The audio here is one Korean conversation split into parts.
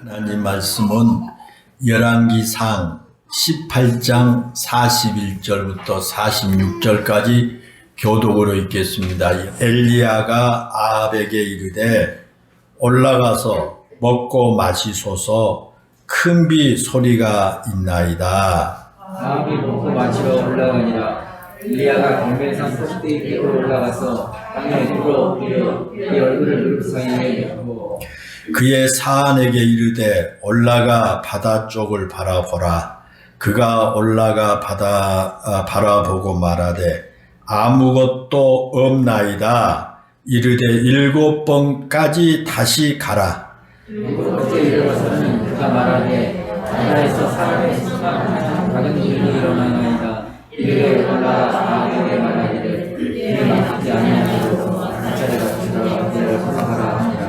하나님 말씀은 열왕기상 18장 41절부터 46절까지 교독으로 읽겠습니다. 엘리야가 아합에게 이르되 올라가서 먹고 마시소서 큰 비 소리가 있나이다. 아합이 먹고 마시러 올라가니라. 엘리야가 경배산 꼭대기로 올라가서 땅에 누워 그의 얼굴을 무릎사이에 얹고 그의 사안에게 이르되 올라가 바다 쪽을 바라보라. 그가 올라가 바다 바라보고 말하되 아무것도 없나이다. 이르되 7번까지 다시 가라. 7번째 일어나서는 그가 말하되 바다에서 사람의 수많은 작은 일이 일어나나이다. 이르되 올라가 아합에게 말하기를 이는 맞지 아니하시고 자네가 들어가 그를 사랑하라 하니라.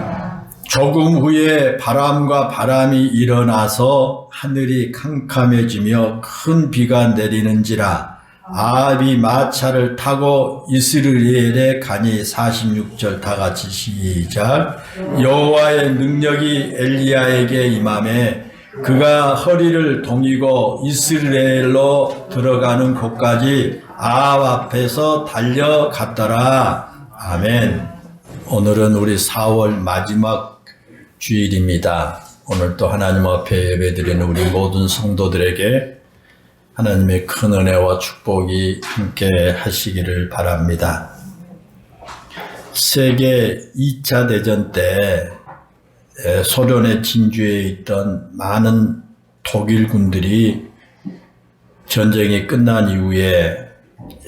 조금 후에 바람과 바람이 일어나서 하늘이 캄캄해지며 큰 비가 내리는지라. 아합이 마차를 타고 이스라엘에 가니 46절 다같이 시작. 여호와의 능력이 엘리야에게 임하매 그가 허리를 동이고 이스라엘로 들어가는 곳까지 아합 앞에서 달려갔더라. 아멘. 오늘은 우리 4월 마지막 주일입니다. 오늘 또 하나님 앞에 예배드리는 우리 모든 성도들에게 하나님의 큰 은혜와 축복이 함께 하시기를 바랍니다. 세계 2차 대전 때 소련의 진주에 있던 많은 독일 군들이 전쟁이 끝난 이후에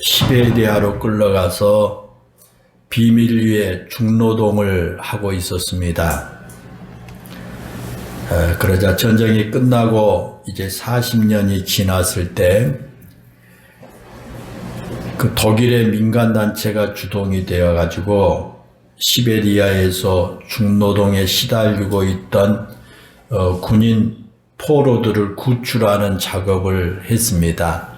시베리아로 끌려가서 비밀리에 중노동을 하고 있었습니다. 그러자 전쟁이 끝나고 이제 40년이 지났을 때 그 독일의 민간단체가 주동이 되어 가지고 시베리아에서 중노동에 시달리고 있던 군인 포로들을 구출하는 작업을 했습니다.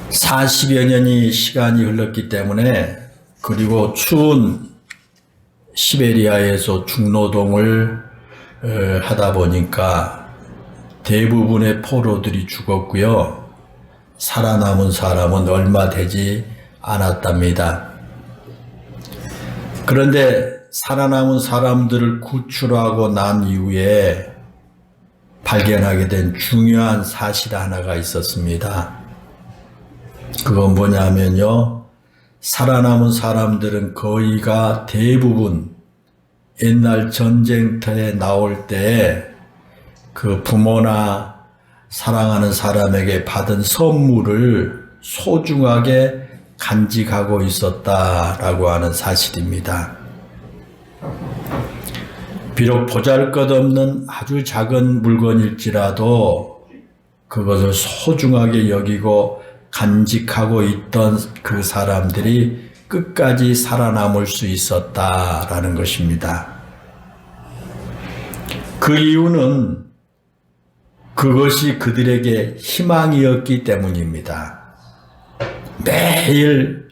40여 년이 시간이 흘렀기 때문에, 그리고 추운 시베리아에서 중노동을 하다 보니까 대부분의 포로들이 죽었고요. 살아남은 사람은 얼마 되지 않았답니다. 그런데 살아남은 사람들을 구출하고 난 이후에 발견하게 된 중요한 사실 하나가 있었습니다. 그건 뭐냐면요, 살아남은 사람들은 거의가 대부분 옛날 전쟁터에 나올 때 그 부모나 사랑하는 사람에게 받은 선물을 소중하게 간직하고 있었다라고 하는 사실입니다. 비록 보잘것없는 아주 작은 물건일지라도 그것을 소중하게 여기고 간직하고 있던 그 사람들이 끝까지 살아남을 수 있었다라는 것입니다. 그 이유는 그것이 그들에게 희망이었기 때문입니다. 매일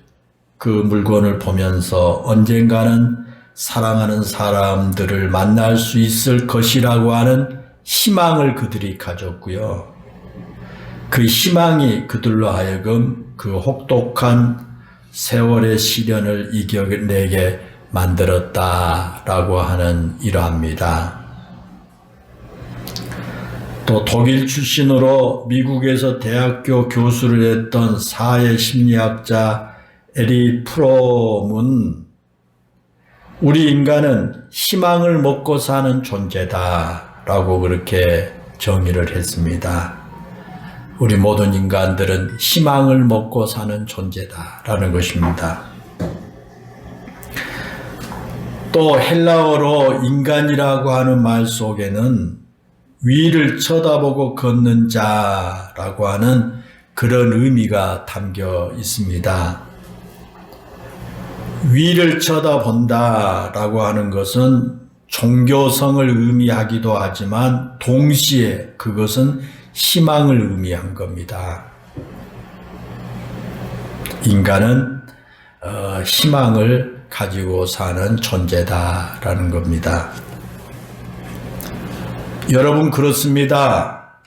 그 물건을 보면서 언젠가는 사랑하는 사람들을 만날 수 있을 것이라고 하는 희망을 그들이 가졌고요. 그 희망이 그들로 하여금 그 혹독한 세월의 시련을 이겨내게 만들었다라고 하는 일화입니다. 또 독일 출신으로 미국에서 대학교 교수를 했던 사회 심리학자 에리 프롬은 우리 인간은 희망을 먹고 사는 존재다라고 그렇게 정의를 했습니다. 우리 모든 인간들은 희망을 먹고 사는 존재다라는 것입니다. 또 헬라어로 인간이라고 하는 말 속에는 위를 쳐다보고 걷는 자라고 하는 그런 의미가 담겨 있습니다. 위를 쳐다본다라고 하는 것은 종교성을 의미하기도 하지만 동시에 그것은 희망을 의미한 겁니다. 인간은 희망을 가지고 사는 존재다라는 겁니다. 여러분, 그렇습니다.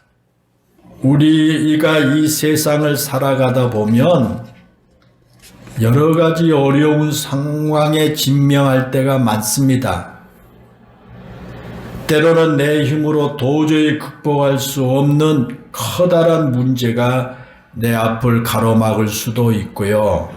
우리가 이 세상을 살아가다 보면 여러 가지 어려운 상황에 직면할 때가 많습니다. 때로는 내 힘으로 도저히 극복할 수 없는 커다란 문제가 내 앞을 가로막을 수도 있고요.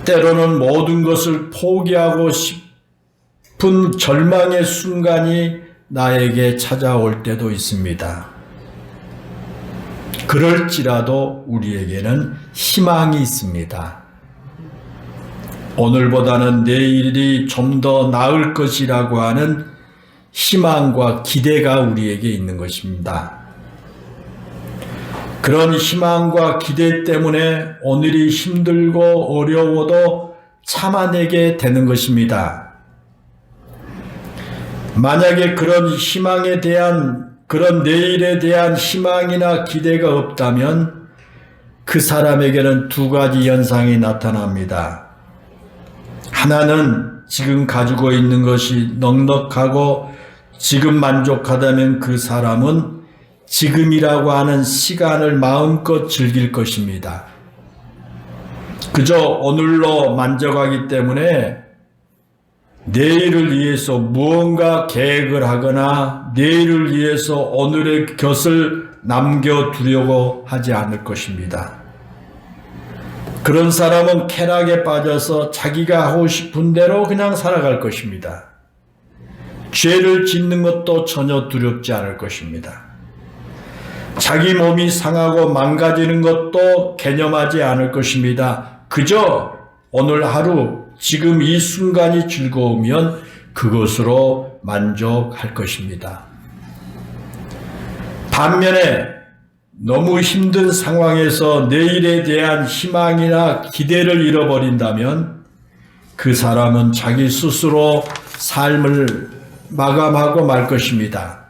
때로는 모든 것을 포기하고 싶은 절망의 순간이 나에게 찾아올 때도 있습니다. 그럴지라도 우리에게는 희망이 있습니다. 오늘보다는 내일이 좀 더 나을 것이라고 하는 희망과 기대가 우리에게 있는 것입니다. 그런 희망과 기대 때문에 오늘이 힘들고 어려워도 참아내게 되는 것입니다. 만약에 그런 희망에 대한, 그런 내일에 대한 희망이나 기대가 없다면 그 사람에게는 두 가지 현상이 나타납니다. 하나는 지금 가지고 있는 것이 넉넉하고 지금 만족하다면 그 사람은 지금이라고 하는 시간을 마음껏 즐길 것입니다. 그저 오늘로 만족하기 때문에 내일을 위해서 무언가 계획을 하거나 내일을 위해서 오늘의 것을 남겨두려고 하지 않을 것입니다. 그런 사람은 쾌락에 빠져서 자기가 하고 싶은 대로 그냥 살아갈 것입니다. 죄를 짓는 것도 전혀 두렵지 않을 것입니다. 자기 몸이 상하고 망가지는 것도 개념하지 않을 것입니다. 그저 오늘 하루, 지금 이 순간이 즐거우면 그것으로 만족할 것입니다. 반면에 너무 힘든 상황에서 내일에 대한 희망이나 기대를 잃어버린다면 그 사람은 자기 스스로 삶을 마감하고 말 것입니다.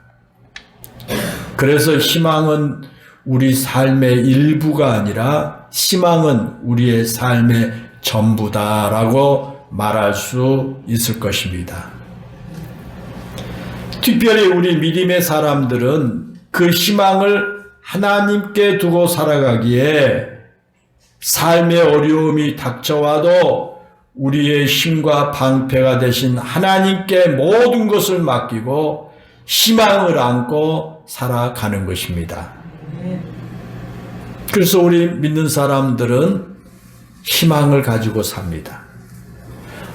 그래서 희망은 우리 삶의 일부가 아니라 희망은 우리의 삶의 전부다라고 말할 수 있을 것입니다. 특별히 우리 믿음의 사람들은 그 희망을 하나님께 두고 살아가기에 삶의 어려움이 닥쳐와도 우리의 힘과 방패가 되신 하나님께 모든 것을 맡기고 희망을 안고 살아가는 것입니다. 그래서 우리 믿는 사람들은 희망을 가지고 삽니다.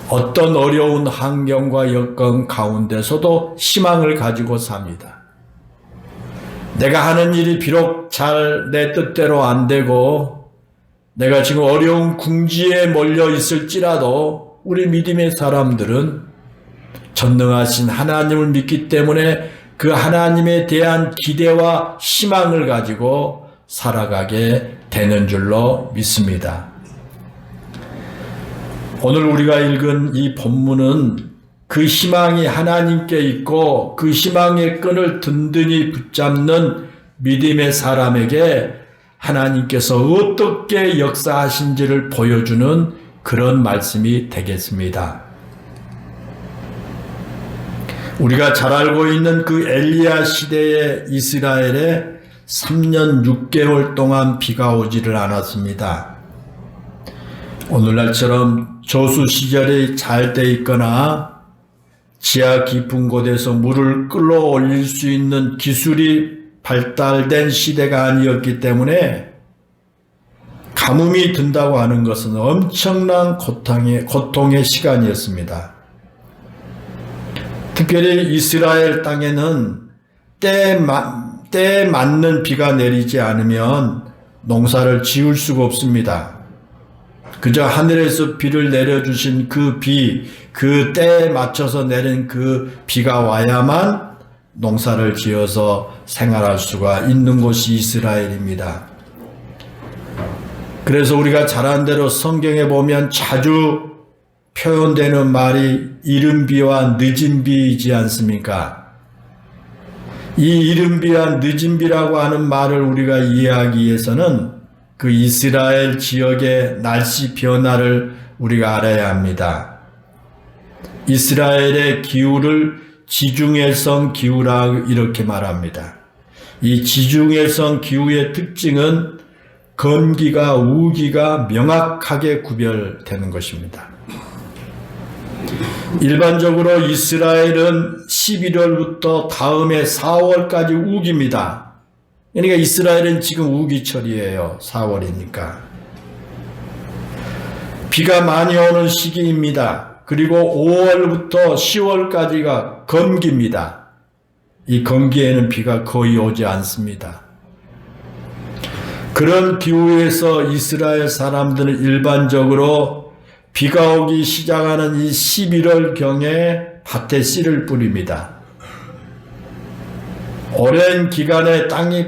어떤 어려운 환경과 여건 가운데서도 희망을 가지고 삽니다. 내가 하는 일이 비록 잘 내 뜻대로 안 되고 내가 지금 어려운 궁지에 몰려 있을지라도 우리 믿음의 사람들은 전능하신 하나님을 믿기 때문에 그 하나님에 대한 기대와 희망을 가지고 살아가게 되는 줄로 믿습니다. 오늘 우리가 읽은 이 본문은 그 희망이 하나님께 있고 그 희망의 끈을 든든히 붙잡는 믿음의 사람에게 하나님께서 어떻게 역사하신지를 보여주는 그런 말씀이 되겠습니다. 우리가 잘 알고 있는 그 엘리야 시대의 이스라엘에 3년 6개월 동안 비가 오지를 않았습니다. 오늘날처럼 조수 시절이 잘 돼 있거나 지하 깊은 곳에서 물을 끌어올릴 수 있는 기술이 발달된 시대가 아니었기 때문에 가뭄이 든다고 하는 것은 엄청난 고통의 시간이었습니다. 특별히 이스라엘 땅에는 때에 맞는 비가 내리지 않으면 농사를 지을 수가 없습니다. 그저 하늘에서 비를 내려주신 그 비, 그 때에 맞춰서 내린 그 비가 와야만 농사를 지어서 생활할 수가 있는 곳이 이스라엘입니다. 그래서 우리가 잘 아는 대로 성경에 보면 자주 표현되는 말이 이른 비와 늦은 비이지 않습니까? 이 이른 비와 늦은 비라고 하는 말을 우리가 이해하기 위해서는 그 이스라엘 지역의 날씨 변화를 우리가 알아야 합니다. 이스라엘의 기후를 지중해성 기후라 이렇게 말합니다. 이 지중해성 기후의 특징은 건기가 우기가 명확하게 구별되는 것입니다. 일반적으로 이스라엘은 11월부터 다음해 4월까지 우기입니다. 그러니까 이스라엘은 지금 우기철이에요. 4월이니까. 비가 많이 오는 시기입니다. 그리고 5월부터 10월까지가 건기입니다. 이 건기에는 비가 거의 오지 않습니다. 그런 기후에서 이스라엘 사람들은 일반적으로 비가 오기 시작하는 이 11월경에 밭에 씨를 뿌립니다. 오랜 기간에 땅이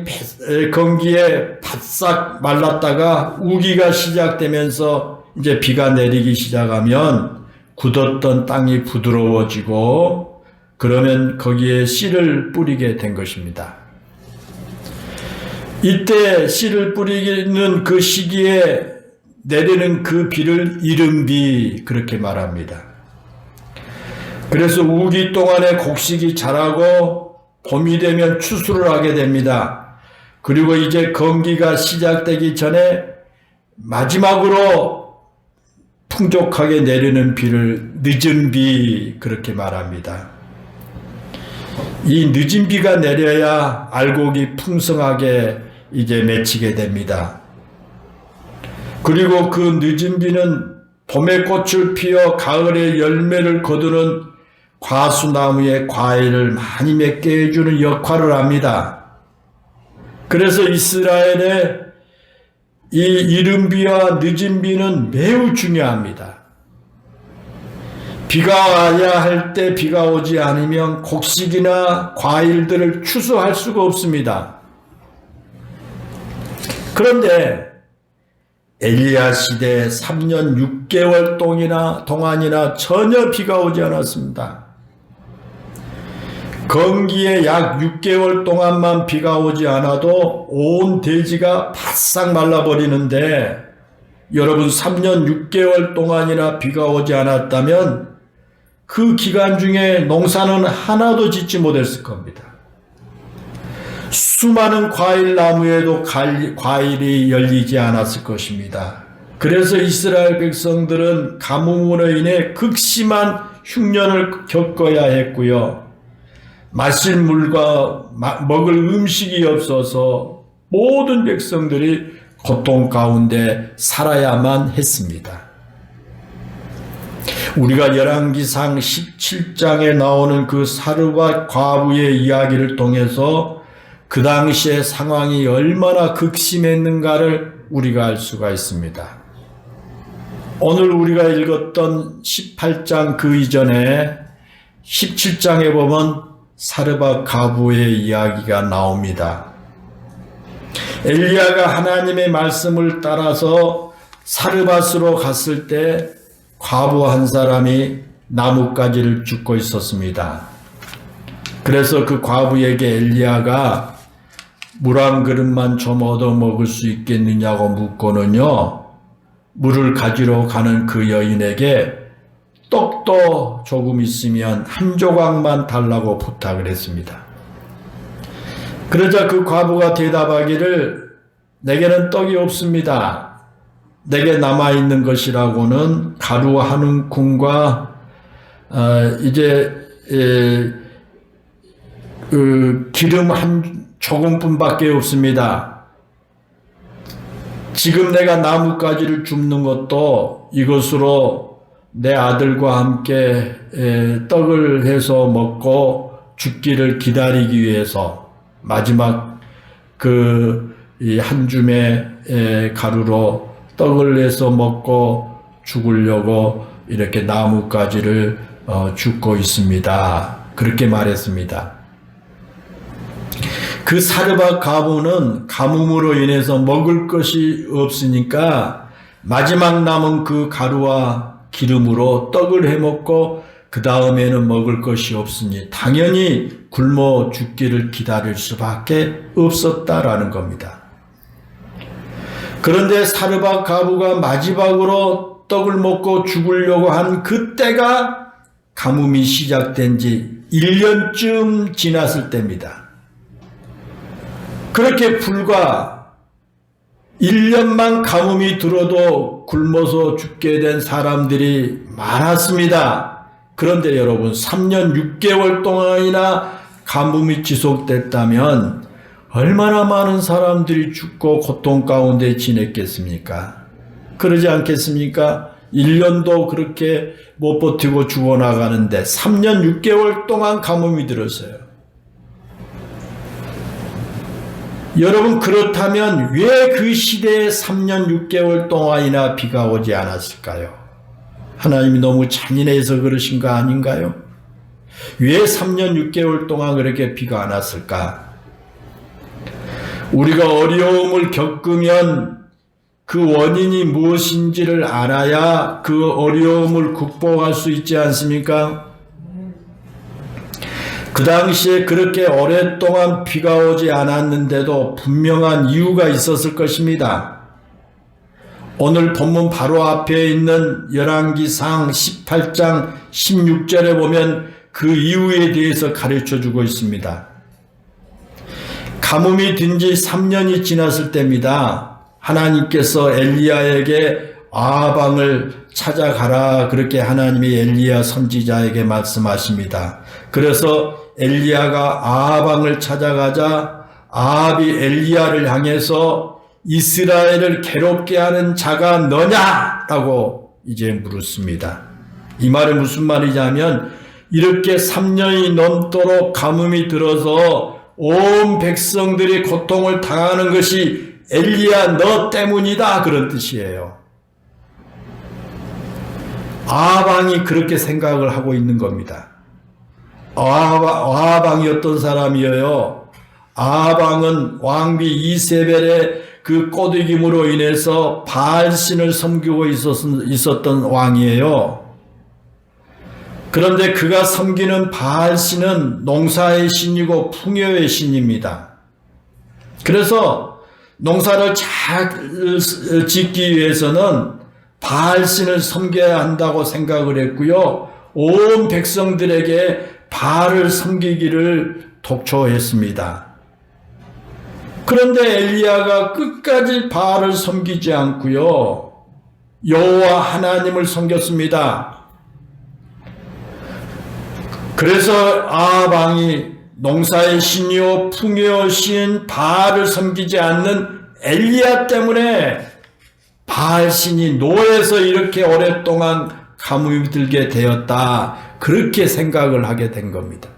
건기에 바싹 말랐다가 우기가 시작되면서 이제 비가 내리기 시작하면 굳었던 땅이 부드러워지고 그러면 거기에 씨를 뿌리게 된 것입니다. 이때 씨를 뿌리는 그 시기에 내리는 그 비를 이른비 그렇게 말합니다. 그래서 우기 동안에 곡식이 자라고 봄이 되면 추수를 하게 됩니다. 그리고 이제 건기가 시작되기 전에 마지막으로 풍족하게 내리는 비를 늦은 비 그렇게 말합니다. 이 늦은 비가 내려야 알곡이 풍성하게 이제 맺히게 됩니다. 그리고 그 늦은 비는 봄에 꽃을 피워 가을에 열매를 거두는 과수나무의 과일을 많이 맺게 해주는 역할을 합니다. 그래서 이스라엘의 이 이른 비와 늦은 비는 매우 중요합니다. 비가 와야 할 때 비가 오지 않으면 곡식이나 과일들을 추수할 수가 없습니다. 그런데 엘리야 시대 3년 6개월 동안이나 전혀 비가 오지 않았습니다. 건기에 약 6개월 동안만 비가 오지 않아도 온 대지가 바싹 말라버리는데 여러분 3년 6개월 동안이나 비가 오지 않았다면 그 기간 중에 농사는 하나도 짓지 못했을 겁니다. 수많은 과일 나무에도 과일이 열리지 않았을 것입니다. 그래서 이스라엘 백성들은 가뭄으로 인해 극심한 흉년을 겪어야 했고요. 마실 물과 먹을 음식이 없어서 모든 백성들이 고통 가운데 살아야만 했습니다. 우리가 열왕기상 17장에 나오는 그 사르밧 과부의 이야기를 통해서 그 당시의 상황이 얼마나 극심했는가를 우리가 알 수가 있습니다. 오늘 우리가 읽었던 18장 그 이전에 17장에 보면 사르밧 과부의 이야기가 나옵니다. 엘리야가 하나님의 말씀을 따라서 사르밧으로 갔을 때 과부 한 사람이 나뭇가지를 줍고 있었습니다. 그래서 그 과부에게 엘리야가 물 한 그릇만 좀 얻어 먹을 수 있겠느냐고 묻고는요, 물을 가지러 가는 그 여인에게 떡도 조금 있으면 한 조각만 달라고 부탁을 했습니다. 그러자 그 과부가 대답하기를 내게는 떡이 없습니다. 내게 남아있는 것이라고는 가루 한 움큼과 기름 한 조금뿐밖에 없습니다. 지금 내가 나뭇가지를 줍는 것도 이것으로 내 아들과 함께 떡을 해서 먹고 죽기를 기다리기 위해서 마지막 그 한 줌의 가루로 떡을 해서 먹고 죽으려고 이렇게 나뭇가지를 줍고 있습니다. 그렇게 말했습니다. 그 사르밧 과부는 가뭄으로 인해서 먹을 것이 없으니까 마지막 남은 그 가루와 기름으로 떡을 해먹고 그 다음에는 먹을 것이 없으니 당연히 굶어 죽기를 기다릴 수밖에 없었다라는 겁니다. 그런데 사르밧 과부가 마지막으로 떡을 먹고 죽으려고 한 그때가 가뭄이 시작된 지 1년쯤 지났을 때입니다. 그렇게 불과 1년만 가뭄이 들어도 굶어서 죽게 된 사람들이 많았습니다. 그런데 여러분 3년 6개월 동안이나 가뭄이 지속됐다면 얼마나 많은 사람들이 죽고 고통 가운데 지냈겠습니까? 그러지 않겠습니까? 1년도 그렇게 못 버티고 죽어나가는데 3년 6개월 동안 가뭄이 들었어요. 여러분 그렇다면 왜 그 시대에 3년 6개월 동안이나 비가 오지 않았을까요? 하나님이 너무 잔인해서 그러신 거 아닌가요? 왜 3년 6개월 동안 그렇게 비가 안 왔을까? 우리가 어려움을 겪으면 그 원인이 무엇인지를 알아야 그 어려움을 극복할 수 있지 않습니까? 그 당시에 그렇게 오랫동안 비가 오지 않았는데도 분명한 이유가 있었을 것입니다. 오늘 본문 바로 앞에 있는 열왕기상 18장 16절에 보면 그 이유에 대해서 가르쳐주고 있습니다. 가뭄이 든 지 3년이 지났을 때입니다. 하나님께서 엘리야에게 아방을 찾아가라 그렇게 하나님이 엘리야 선지자에게 말씀하십니다. 그래서 엘리야가 아방을 찾아가자 아합이 엘리야를 향해서 이스라엘을 괴롭게 하는 자가 너냐라고 이제 물었습니다. 이 말은 무슨 말이냐면 이렇게 3년이 넘도록 가뭄이 들어서 온 백성들이 고통을 당하는 것이 엘리야 너 때문이다 그런 뜻이에요. 아방이 그렇게 생각을 하고 있는 겁니다. 아방이 어떤 사람이에요? 아방은 왕비 이세벨의 그 꼬드김으로 인해서 바알신을 섬기고 있었던 왕이에요. 그런데 그가 섬기는 바알신은 농사의 신이고 풍요의 신입니다. 그래서 농사를 잘 짓기 위해서는 바알신을 섬겨야 한다고 생각을 했고요. 온 백성들에게 바알을 섬기기를 독초했습니다. 그런데 엘리야가 끝까지 바알을 섬기지 않고요. 여호와 하나님을 섬겼습니다. 그래서 아합 왕이 농사의 신이요 풍요의 신 바알을 섬기지 않는 엘리야 때문에 바알 신이 노해서 이렇게 오랫동안 가뭄이 들게 되었다. 그렇게 생각을 하게 된 겁니다.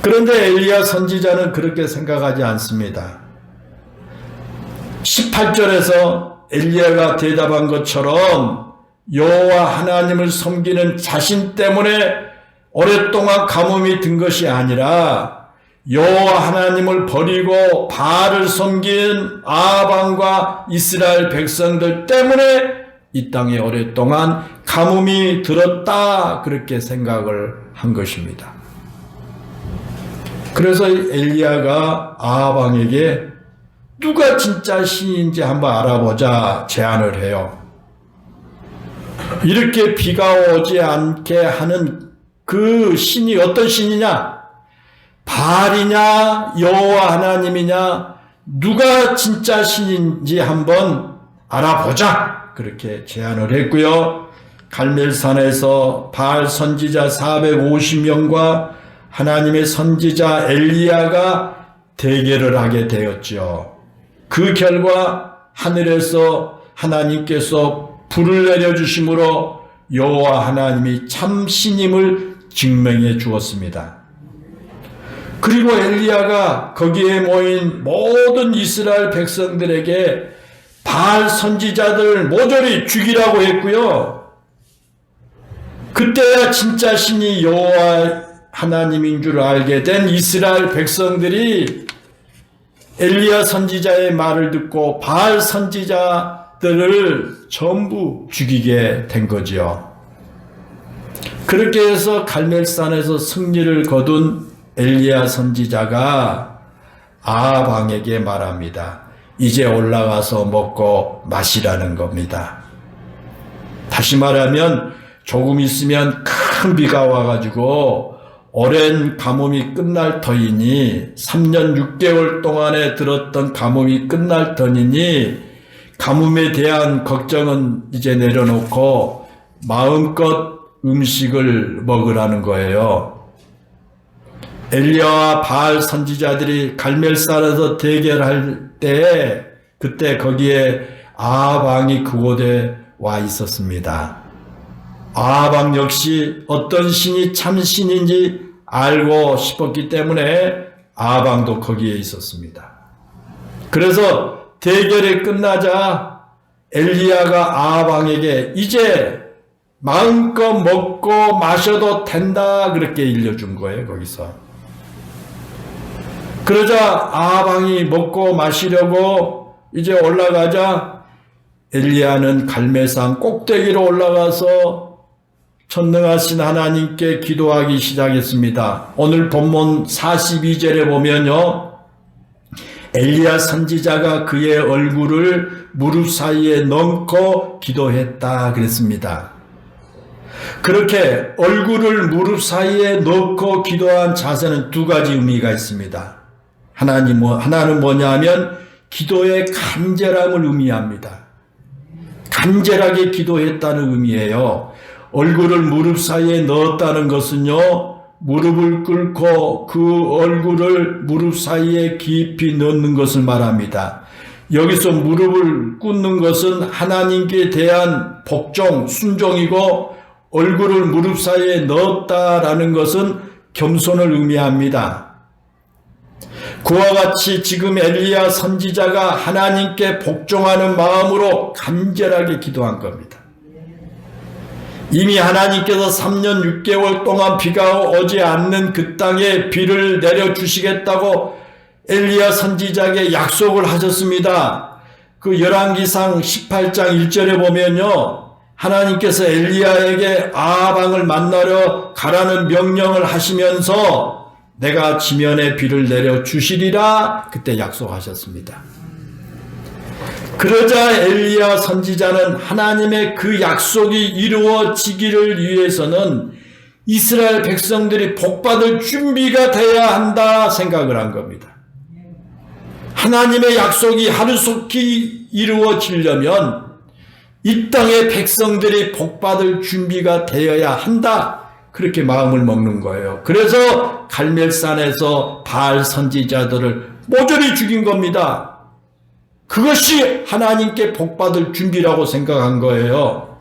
그런데 엘리야 선지자는 그렇게 생각하지 않습니다. 18절에서 엘리야가 대답한 것처럼 여호와 하나님을 섬기는 자신 때문에 오랫동안 가뭄이 든 것이 아니라 여호와 하나님을 버리고 바알을 섬긴 아합 왕과 이스라엘 백성들 때문에 이 땅에 오랫동안 가뭄이 들었다 그렇게 생각을 한 것입니다. 그래서 엘리야가 아합 왕에게 누가 진짜 신인지 한번 알아보자 제안을 해요. 이렇게 비가 오지 않게 하는 그 신이 어떤 신이냐? 바알이냐 여호와 하나님이냐 누가 진짜 신인지 한번 알아보자 그렇게 제안을 했고요. 갈멜산에서 바알 선지자 450명과 하나님의 선지자 엘리야가 대결을 하게 되었죠. 그 결과 하늘에서 하나님께서 불을 내려주심으로 여호와 하나님이 참 신임을 증명해 주었습니다. 그리고 엘리야가 거기에 모인 모든 이스라엘 백성들에게 바알 선지자들 모조리 죽이라고 했고요. 그때야 진짜 신이 여호와 하나님인 줄 알게 된 이스라엘 백성들이 엘리야 선지자의 말을 듣고 바알 선지자들을 전부 죽이게 된 거지요. 그렇게 해서 갈멜산에서 승리를 거둔 엘리야 선지자가 아합 왕에게 말합니다. 이제 올라가서 먹고 마시라는 겁니다. 다시 말하면 조금 있으면 큰 비가 와가지고 오랜 가뭄이 끝날 터이니 3년 6개월 동안에 들었던 가뭄이 끝날 터이니 가뭄에 대한 걱정은 이제 내려놓고 마음껏 음식을 먹으라는 거예요. 엘리야와 바알 선지자들이 갈멜산에서 대결할 때 그때 거기에 아합 왕이 그곳에 와 있었습니다. 아합 왕 역시 어떤 신이 참 신인지 알고 싶었기 때문에 아합 왕도 거기에 있었습니다. 그래서 대결이 끝나자 엘리야가 아합 왕에게 이제 마음껏 먹고 마셔도 된다 그렇게 일러준 거예요. 거기서. 그러자 아합 왕이 먹고 마시려고 이제 올라가자 엘리야는 갈멜산 꼭대기로 올라가서 전능하신 하나님께 기도하기 시작했습니다. 오늘 본문 42절에 보면요. 엘리야 선지자가 그의 얼굴을 무릎 사이에 넣고 기도했다 그랬습니다. 그렇게 얼굴을 무릎 사이에 넣고 기도한 자세는 두 가지 의미가 있습니다. 하나는 뭐냐 하면 기도의 간절함을 의미합니다. 간절하게 기도했다는 의미예요. 얼굴을 무릎 사이에 넣었다는 것은요, 무릎을 꿇고 그 얼굴을 무릎 사이에 깊이 넣는 것을 말합니다. 여기서 무릎을 꿇는 것은 하나님께 대한 복종, 순종이고 얼굴을 무릎 사이에 넣었다라는 것은 겸손을 의미합니다. 그와 같이 지금 엘리야 선지자가 하나님께 복종하는 마음으로 간절하게 기도한 겁니다. 이미 하나님께서 3년 6개월 동안 비가 오지 않는 그 땅에 비를 내려주시겠다고 엘리야 선지자에게 약속을 하셨습니다. 그 열왕기상 18장 1절에 보면요. 하나님께서 엘리야에게 아합 왕을 만나러 가라는 명령을 하시면서 내가 지면에 비를 내려주시리라 그때 약속하셨습니다. 그러자 엘리야 선지자는 하나님의 그 약속이 이루어지기를 위해서는 이스라엘 백성들이 복받을 준비가 돼야 한다 생각을 한 겁니다. 하나님의 약속이 하루속히 이루어지려면 이 땅의 백성들이 복받을 준비가 되어야 한다. 그렇게 마음을 먹는 거예요. 그래서 갈멜산에서 바알 선지자들을 모조리 죽인 겁니다. 그것이 하나님께 복받을 준비라고 생각한 거예요.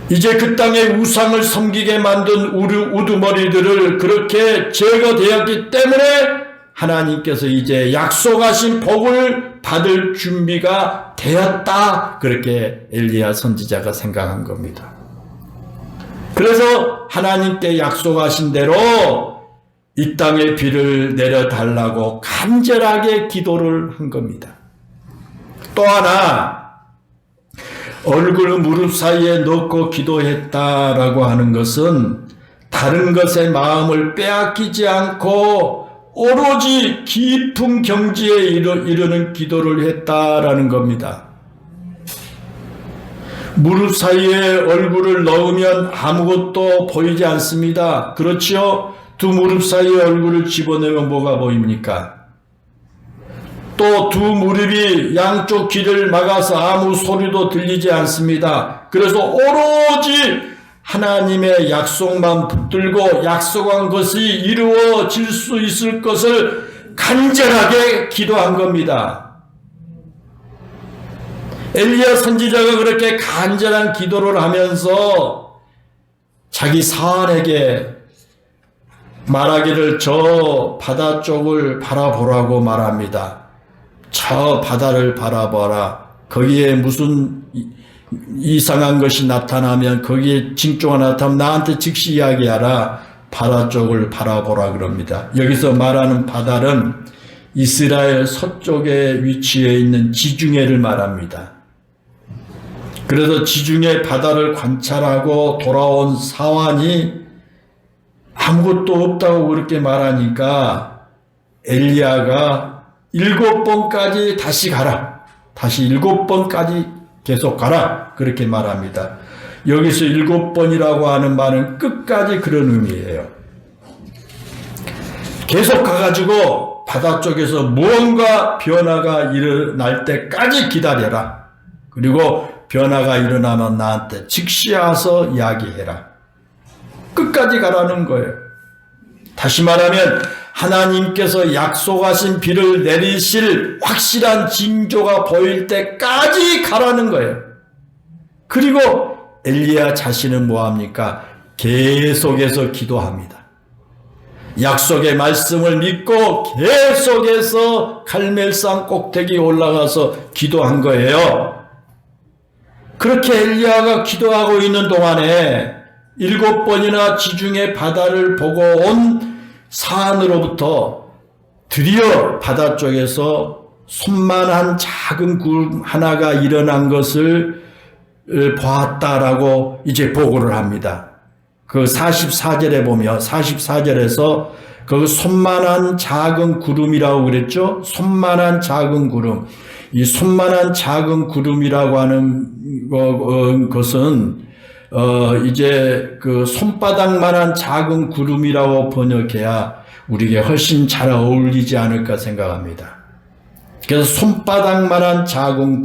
이제 그 땅에 우상을 섬기게 만든 우두머리들을 그렇게 제거되었기 때문에 하나님께서 이제 약속하신 복을 받을 준비가 되었다. 그렇게 엘리야 선지자가 생각한 겁니다. 그래서 하나님께 약속하신 대로 이 땅에 비를 내려달라고 간절하게 기도를 한 겁니다. 또 하나 얼굴을 무릎 사이에 넣고 기도했다라고 하는 것은 다른 것에 마음을 빼앗기지 않고 오로지 깊은 경지에 이르는 기도를 했다라는 겁니다. 무릎 사이에 얼굴을 넣으면 아무것도 보이지 않습니다. 그렇지요? 두 무릎 사이에 얼굴을 집어넣으면 뭐가 보입니까? 또 두 무릎이 양쪽 귀를 막아서 아무 소리도 들리지 않습니다. 그래서 오로지 하나님의 약속만 붙들고 약속한 것이 이루어질 수 있을 것을 간절하게 기도한 겁니다. 엘리야 선지자가 그렇게 간절한 기도를 하면서 자기 사환에게 말하기를 저 바다 쪽을 바라보라고 말합니다. 저 바다를 바라봐라. 거기에 무슨 이상한 것이 나타나면 거기에 징조가 나타나면 나한테 즉시 이야기하라. 바다 쪽을 바라보라 그럽니다. 여기서 말하는 바다는 이스라엘 서쪽에 위치해 있는 지중해를 말합니다. 그래서 지중해 바다를 관찰하고 돌아온 사환이 아무것도 없다고 그렇게 말하니까 엘리야가 7번까지 다시 가라. 다시 7번까지 계속 가라. 그렇게 말합니다. 여기서 7번이라고 하는 말은 끝까지 그런 의미예요. 계속 가가지고 바다 쪽에서 무언가 변화가 일어날 때까지 기다려라. 그리고 변화가 일어나면 나한테 즉시 와서 이야기해라. 끝까지 가라는 거예요. 다시 말하면 하나님께서 약속하신 비를 내리실 확실한 징조가 보일 때까지 가라는 거예요. 그리고 엘리야 자신은 뭐합니까? 계속해서 기도합니다. 약속의 말씀을 믿고 계속해서 갈멜산 꼭대기 올라가서 기도한 거예요. 그렇게 엘리야가 기도하고 있는 동안에 7번이나 지중해 바다를 보고 온 산으로부터 드디어 바다 쪽에서 손만한 작은 구름 하나가 일어난 것을 보았다라고 이제 보고를 합니다. 그 44절에 보면 44절에서 그 손만한 작은 구름이라고 그랬죠. 손만한 작은 구름. 이 손만한 작은 구름이라고 하는 것은 이제 그 손바닥만한 작은 구름이라고 번역해야 우리에게 훨씬 잘 어울리지 않을까 생각합니다. 그래서 손바닥만한 작은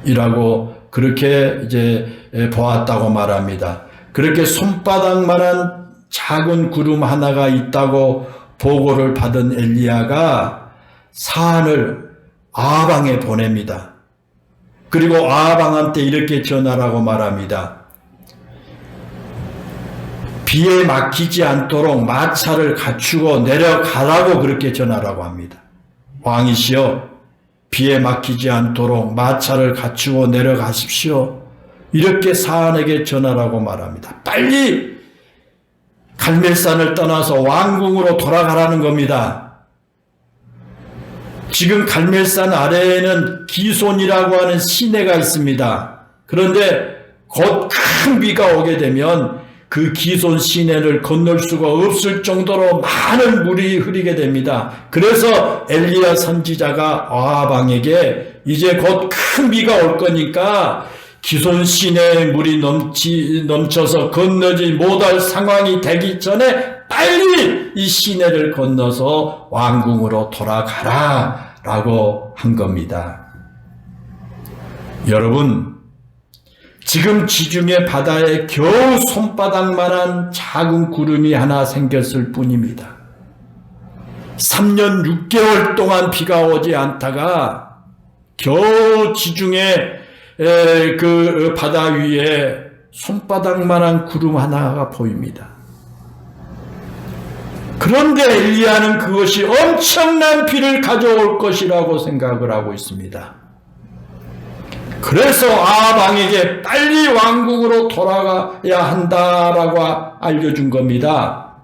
구름이라고 그렇게 이제 보았다고 말합니다. 그렇게 손바닥만한 작은 구름 하나가 있다고 보고를 받은 엘리야가 사안을 아방에 보냅니다. 그리고 아방한테 이렇게 전하라고 말합니다. 비에 막히지 않도록 마차를 갖추고 내려가라고 그렇게 전하라고 합니다. 왕이시여, 비에 막히지 않도록 마차를 갖추고 내려가십시오. 이렇게 사안에게 전하라고 말합니다. 빨리 갈멜산을 떠나서 왕궁으로 돌아가라는 겁니다. 지금 갈멜산 아래에는 기손이라고 하는 시내가 있습니다. 그런데 곧 큰 비가 오게 되면 그 기손 시내를 건널 수가 없을 정도로 많은 물이 흐르게 됩니다. 그래서 엘리야 선지자가 아합왕에게 이제 곧 큰 비가 올 거니까 기손 시내에 물이 넘쳐서 건너지 못할 상황이 되기 전에 빨리 이 시내를 건너서 왕궁으로 돌아가라 라고 한 겁니다. 여러분, 지금 지중해 바다에 겨우 손바닥만한 작은 구름이 하나 생겼을 뿐입니다. 3년 6개월 동안 비가 오지 않다가 겨우 지중해 그 바다 위에 손바닥만한 구름 하나가 보입니다. 그런데 엘리야는 그것이 엄청난 비를 가져올 것이라고 생각을 하고 있습니다. 그래서 아합 왕에게 빨리 왕궁으로 돌아가야 한다라고 알려준 겁니다.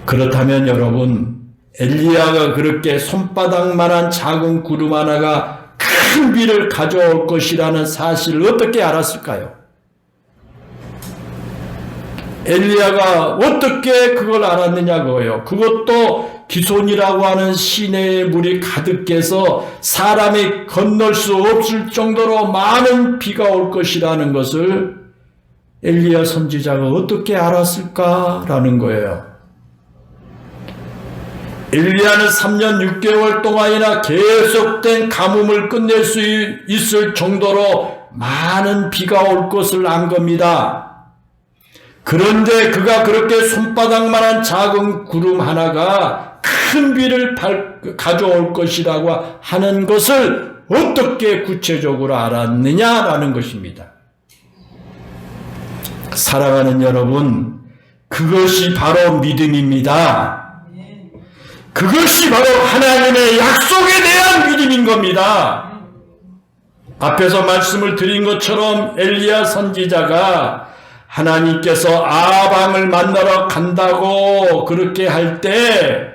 그렇다면 여러분, 엘리야가 그렇게 손바닥만한 작은 구름 하나가 큰 비를 가져올 것이라는 사실을 어떻게 알았을까요? 엘리야가 어떻게 그걸 알았느냐고요. 그것도 기손이라고 하는 시내에 물이 가득해서 사람이 건널 수 없을 정도로 많은 비가 올 것이라는 것을 엘리야 선지자가 어떻게 알았을까라는 거예요. 엘리야는 3년 6개월 동안이나 계속된 가뭄을 끝낼 수 있을 정도로 많은 비가 올 것을 안 겁니다. 그런데 그가 그렇게 손바닥만한 작은 구름 하나가 큰 비를 가져올 것이라고 하는 것을 어떻게 구체적으로 알았느냐라는 것입니다. 사랑하는 여러분, 그것이 바로 믿음입니다. 그것이 바로 하나님의 약속에 대한 믿음인 겁니다. 앞에서 말씀을 드린 것처럼 엘리야 선지자가 하나님께서 아합 왕을 만나러 간다고 그렇게 할 때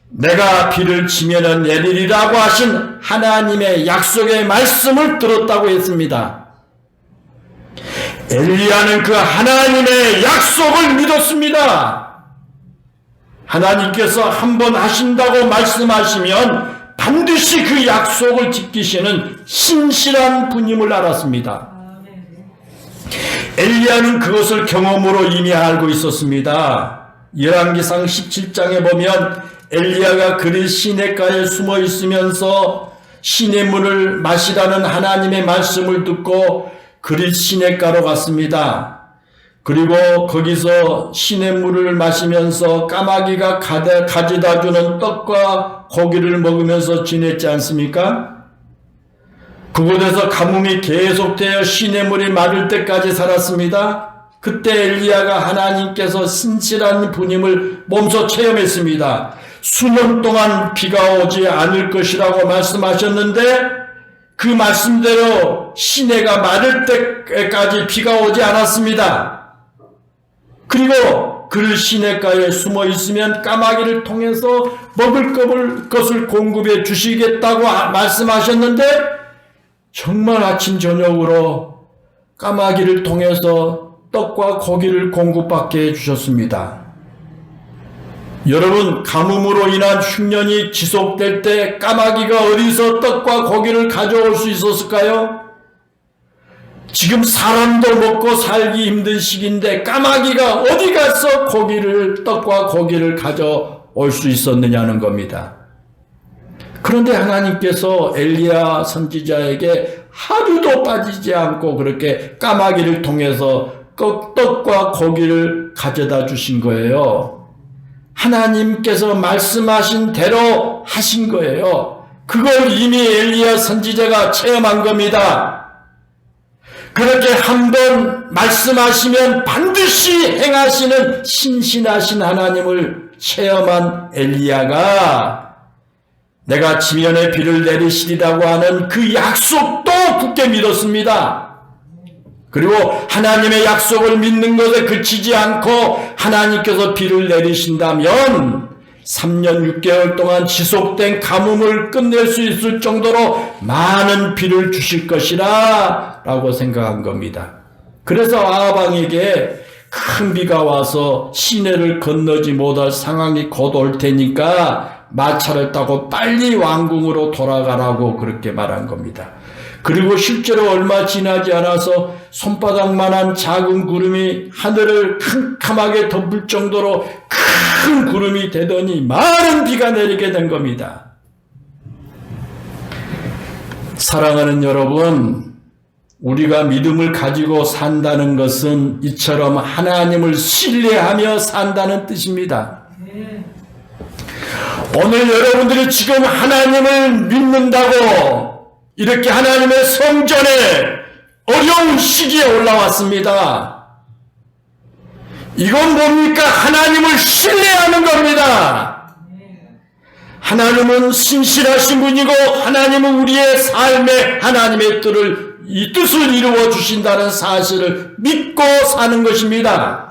내가 비를 치면은 내리리라고 하신 하나님의 약속의 말씀을 들었다고 했습니다. 엘리야는 그 하나님의 약속을 믿었습니다. 하나님께서 한번 하신다고 말씀하시면 반드시 그 약속을 지키시는 신실한 분임을 알았습니다. 엘리야는 그것을 경험으로 이미 알고 있었습니다. 열왕기상 17장에 보면 엘리야가 그리 시냇가에 숨어 있으면서 시냇물을 마시라는 하나님의 말씀을 듣고 그리 시냇가로 갔습니다. 그리고 거기서 시냇물을 마시면서 까마귀가 가져다 주는 떡과 고기를 먹으면서 지냈지 않습니까? 그곳에서 가뭄이 계속되어 시냇물이 마를 때까지 살았습니다. 그때 엘리야가 하나님께서 신실한 분임을 몸소 체험했습니다. 수년 동안 비가 오지 않을 것이라고 말씀하셨는데 그 말씀대로 시내가 마를 때까지 비가 오지 않았습니다. 그리고 그 시냇가에 숨어 있으면 까마귀를 통해서 먹을 것을 공급해 주시겠다고 말씀하셨는데 정말 아침 저녁으로 까마귀를 통해서 떡과 고기를 공급받게 해주셨습니다. 여러분, 가뭄으로 인한 흉년이 지속될 때 까마귀가 어디서 떡과 고기를 가져올 수 있었을까요? 지금 사람도 먹고 살기 힘든 시기인데 까마귀가 어디 가서 떡과 고기를 가져올 수 있었느냐는 겁니다. 그런데 하나님께서 엘리야 선지자에게 하루도 빠지지 않고 그렇게 까마귀를 통해서 떡과 고기를 가져다 주신 거예요. 하나님께서 말씀하신 대로 하신 거예요. 그걸 이미 엘리야 선지자가 체험한 겁니다. 그렇게 한번 말씀하시면 반드시 행하시는 신실하신 하나님을 체험한 엘리야가 내가 지면에 비를 내리시리라고 하는 그 약속도 굳게 믿었습니다. 그리고 하나님의 약속을 믿는 것에 그치지 않고 하나님께서 비를 내리신다면 3년 6개월 동안 지속된 가뭄을 끝낼 수 있을 정도로 많은 비를 주실 것이라 라고 생각한 겁니다. 그래서 아합 왕에게 큰 비가 와서 시내를 건너지 못할 상황이 곧 올 테니까 마차를 타고 빨리 왕궁으로 돌아가라고 그렇게 말한 겁니다. 그리고 실제로 얼마 지나지 않아서 손바닥만한 작은 구름이 하늘을 캄캄하게 덮을 정도로 큰 구름이 되더니 많은 비가 내리게 된 겁니다. 사랑하는 여러분, 우리가 믿음을 가지고 산다는 것은 이처럼 하나님을 신뢰하며 산다는 뜻입니다. 오늘 여러분들이 지금 하나님을 믿는다고 이렇게 하나님의 성전에 어려운 시기에 올라왔습니다. 이건 뭡니까? 하나님을 신뢰하는 겁니다. 하나님은 신실하신 분이고 하나님은 우리의 삶에 하나님의 이 뜻을 이루어 주신다는 사실을 믿고 사는 것입니다.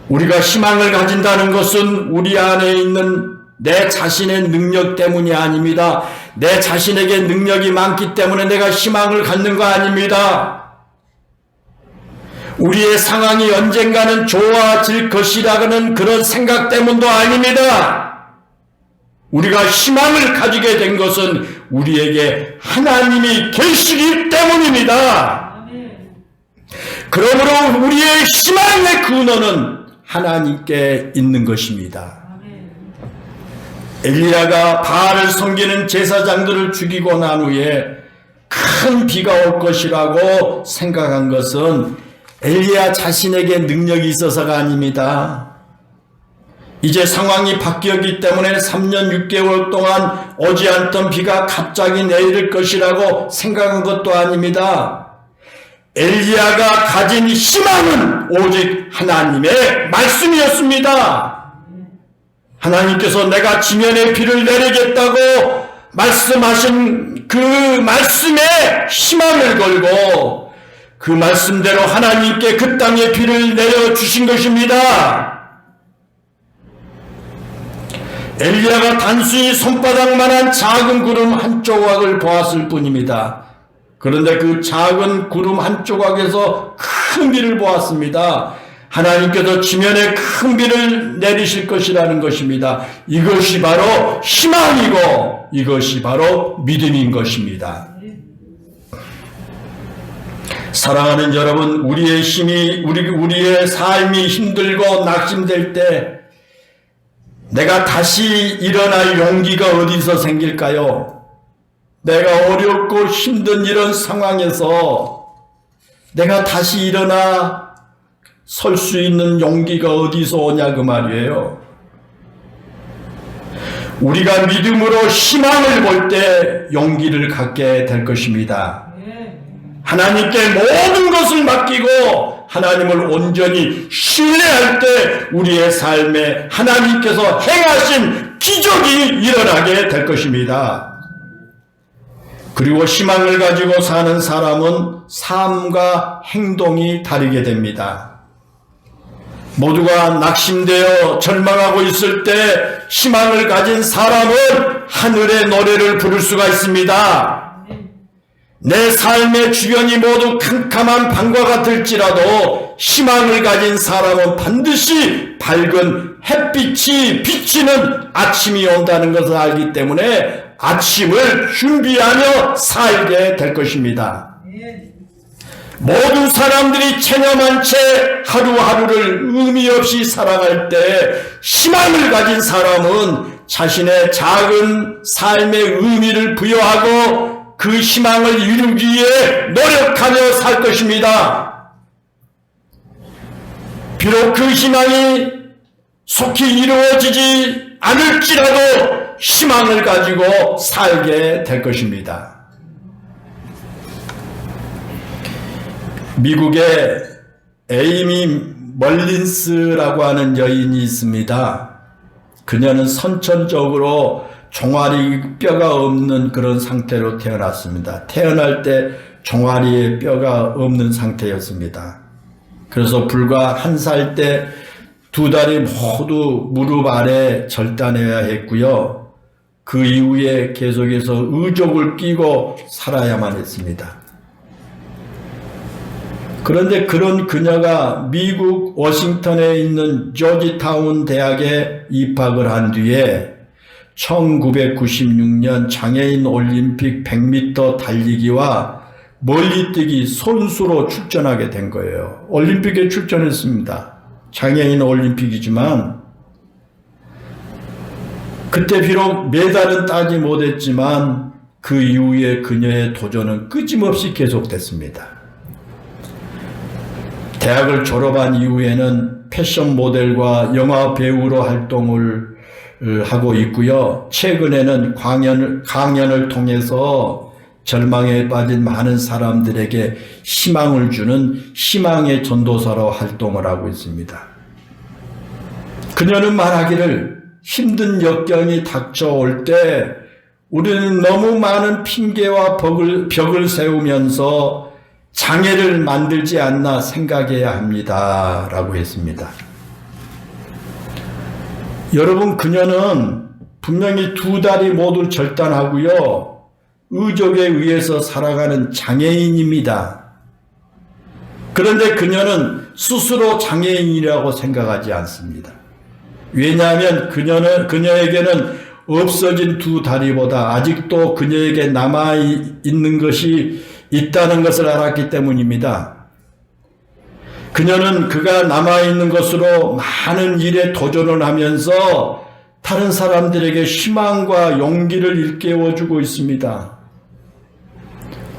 우리가 희망을 가진다는 것은 우리 안에 있는 내 자신의 능력 때문이 아닙니다. 내 자신에게 능력이 많기 때문에 내가 희망을 갖는 거 아닙니다. 우리의 상황이 언젠가는 좋아질 것이라는 그런 생각 때문도 아닙니다. 우리가 희망을 가지게 된 것은 우리에게 하나님이 계시기 때문입니다. 그러므로 우리의 희망의 근원은 하나님께 있는 것입니다. 엘리야가 바알을 섬기는 제사장들을 죽이고 난 후에 큰 비가 올 것이라고 생각한 것은 엘리야 자신에게 능력이 있어서가 아닙니다. 이제 상황이 바뀌었기 때문에 3년 6개월 동안 오지 않던 비가 갑자기 내릴 것이라고 생각한 것도 아닙니다. 엘리야가 가진 희망은 오직 하나님의 말씀이었습니다. 하나님께서 내가 지면에 비를 내리겠다고 말씀하신 그 말씀에 희망을 걸고 그 말씀대로 하나님께 그 땅에 비를 내려주신 것입니다. 엘리야가 단순히 손바닥만한 작은 구름 한 조각을 보았을 뿐입니다. 그런데 그 작은 구름 한 조각에서 큰 비를 보았습니다. 하나님께서 지면에 큰 비를 내리실 것이라는 것입니다. 이것이 바로 희망이고 이것이 바로 믿음인 것입니다. 사랑하는 여러분, 우리의 삶이 힘들고 낙심될 때 내가 다시 일어날 용기가 어디서 생길까요? 내가 어렵고 힘든 이런 상황에서 내가 다시 일어나 설 수 있는 용기가 어디서 오냐 그 말이에요. 우리가 믿음으로 희망을 볼 때 용기를 갖게 될 것입니다. 하나님께 모든 것을 맡기고 하나님을 온전히 신뢰할 때 우리의 삶에 하나님께서 행하신 기적이 일어나게 될 것입니다. 그리고 희망을 가지고 사는 사람은 삶과 행동이 다르게 됩니다. 모두가 낙심되어 절망하고 있을 때 희망을 가진 사람은 하늘의 노래를 부를 수가 있습니다. 내 삶의 주변이 모두 캄캄한 밤과 같을지라도 희망을 가진 사람은 반드시 밝은 햇빛이 비치는 아침이 온다는 것을 알기 때문에 아침을 준비하며 살게 될 것입니다. 모든 사람들이 체념한 채 하루하루를 의미 없이 살아갈 때 희망을 가진 사람은 자신의 작은 삶의 의미를 부여하고 그 희망을 이루기 위해 노력하며 살 것입니다. 비록 그 희망이 속히 이루어지지 않을지라도 희망을 가지고 살게 될 것입니다. 미국에 에이미 멀린스라고 하는 여인이 있습니다. 그녀는 선천적으로 종아리 뼈가 없는 그런 상태로 태어났습니다. 태어날 때 종아리에 뼈가 없는 상태였습니다. 그래서 불과 1살 때 2다리 모두 무릎 아래 절단해야 했고요. 그 이후에 계속해서 의족을 끼고 살아야만 했습니다. 그런데 그런 그녀가 미국 워싱턴에 있는 조지타운 대학에 입학을 한 뒤에 1996년 장애인 올림픽 100m 달리기와 멀리뛰기 선수로 출전하게 된 거예요. 올림픽에 출전했습니다. 장애인 올림픽이지만 그때 비록 메달은 따지 못했지만 그 이후에 그녀의 도전은 끊임없이 계속됐습니다. 대학을 졸업한 이후에는 패션 모델과 영화 배우로 활동을 하고 있고요. 최근에는 강연을 통해서 절망에 빠진 많은 사람들에게 희망을 주는 희망의 전도사로 활동을 하고 있습니다. 그녀는 말하기를 힘든 역경이 닥쳐올 때 우리는 너무 많은 핑계와 벽을 세우면서 장애를 만들지 않나 생각해야 합니다. 라고 했습니다. 여러분, 그녀는 분명히 2다리 모두 절단하고요. 의족에 의해서 살아가는 장애인입니다. 그런데 그녀는 스스로 장애인이라고 생각하지 않습니다. 왜냐하면 그녀에게는 없어진 2다리보다 아직도 그녀에게 남아있는 것이 있다는 것을 알았기 때문입니다. 그녀는 그가 남아있는 것으로 많은 일에 도전을 하면서 다른 사람들에게 희망과 용기를 일깨워주고 있습니다.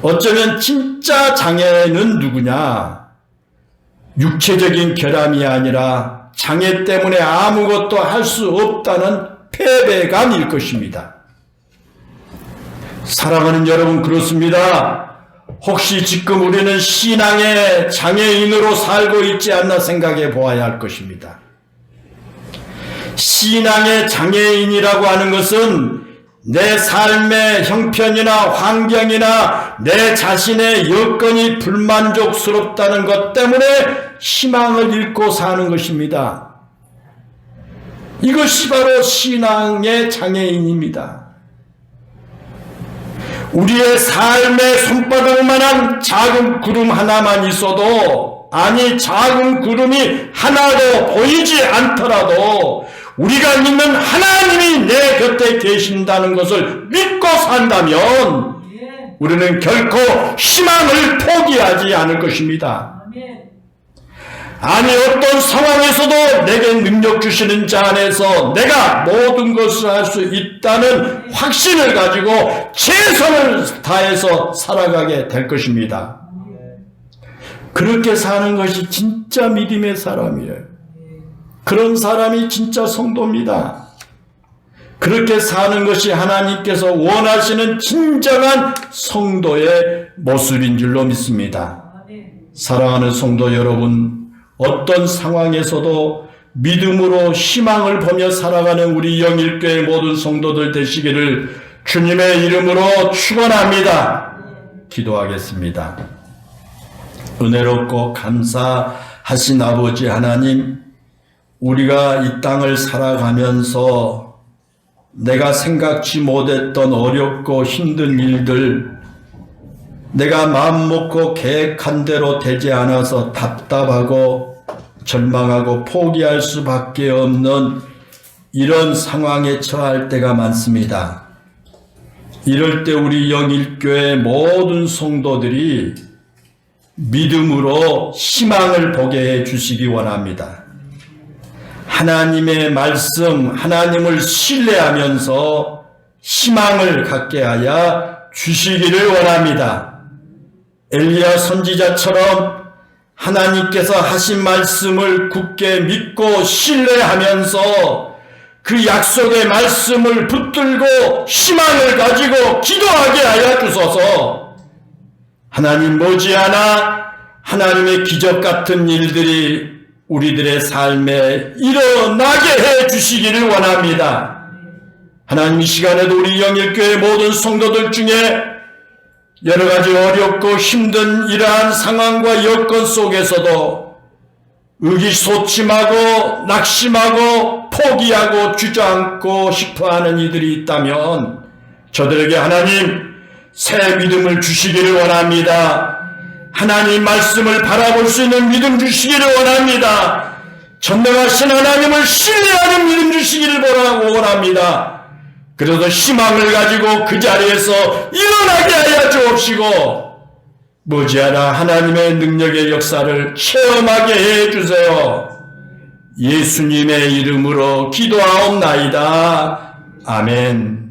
어쩌면 진짜 장애는 누구냐? 육체적인 결함이 아니라 장애 때문에 아무것도 할 수 없다는 패배감일 것입니다. 사랑하는 여러분, 그렇습니다. 혹시 지금 우리는 신앙의 장애인으로 살고 있지 않나 생각해 보아야 할 것입니다. 신앙의 장애인이라고 하는 것은 내 삶의 형편이나 환경이나 내 자신의 여건이 불만족스럽다는 것 때문에 희망을 잃고 사는 것입니다. 이것이 바로 신앙의 장애인입니다. 우리의 삶의 손바닥만한 작은 구름 하나만 있어도 아니 작은 구름이 하나도 보이지 않더라도 우리가 믿는 하나님이 내 곁에 계신다는 것을 믿고 산다면 우리는 결코 희망을 포기하지 않을 것입니다. 아니 어떤 상황에서도 내게 능력 주시는 자 안에서 내가 모든 것을 할 수 있다는 확신을 가지고 최선을 다해서 살아가게 될 것입니다. 그렇게 사는 것이 진짜 믿음의 사람이에요. 그런 사람이 진짜 성도입니다. 그렇게 사는 것이 하나님께서 원하시는 진정한 성도의 모습인 줄로 믿습니다. 사랑하는 성도 여러분, 어떤 상황에서도 믿음으로 희망을 보며 살아가는 우리 영일교회 모든 성도들 되시기를 주님의 이름으로 축원합니다. 기도하겠습니다. 은혜롭고 감사하신 아버지 하나님, 우리가 이 땅을 살아가면서 내가 생각지 못했던 어렵고 힘든 일들, 내가 마음먹고 계획한 대로 되지 않아서 답답하고 절망하고 포기할 수밖에 없는 이런 상황에 처할 때가 많습니다. 이럴 때 우리 영일교회 모든 성도들이 믿음으로 희망을 보게 해 주시기 원합니다. 하나님의 말씀, 하나님을 신뢰하면서 희망을 갖게 하여 주시기를 원합니다. 엘리야 선지자처럼 하나님께서 하신 말씀을 굳게 믿고 신뢰하면서 그 약속의 말씀을 붙들고 희망을 가지고 기도하게 하여 주소서. 하나님 머지않아 하나님의 기적 같은 일들이 우리들의 삶에 일어나게 해 주시기를 원합니다. 하나님 이 시간에도 우리 영일교회 모든 성도들 중에 여러 가지 어렵고 힘든 이러한 상황과 여건 속에서도 의기소침하고 낙심하고 포기하고 주저앉고 싶어하는 이들이 있다면 저들에게 하나님 새 믿음을 주시기를 원합니다. 하나님 말씀을 바라볼 수 있는 믿음 주시기를 원합니다. 전능하신 하나님을 신뢰하는 믿음 주시기를 원합니다. 그래서 희망을 가지고 그 자리에서 일어나게 하여 주옵시고 머지않아 하나님의 능력의 역사를 체험하게 해 주세요. 예수님의 이름으로 기도하옵나이다. 아멘.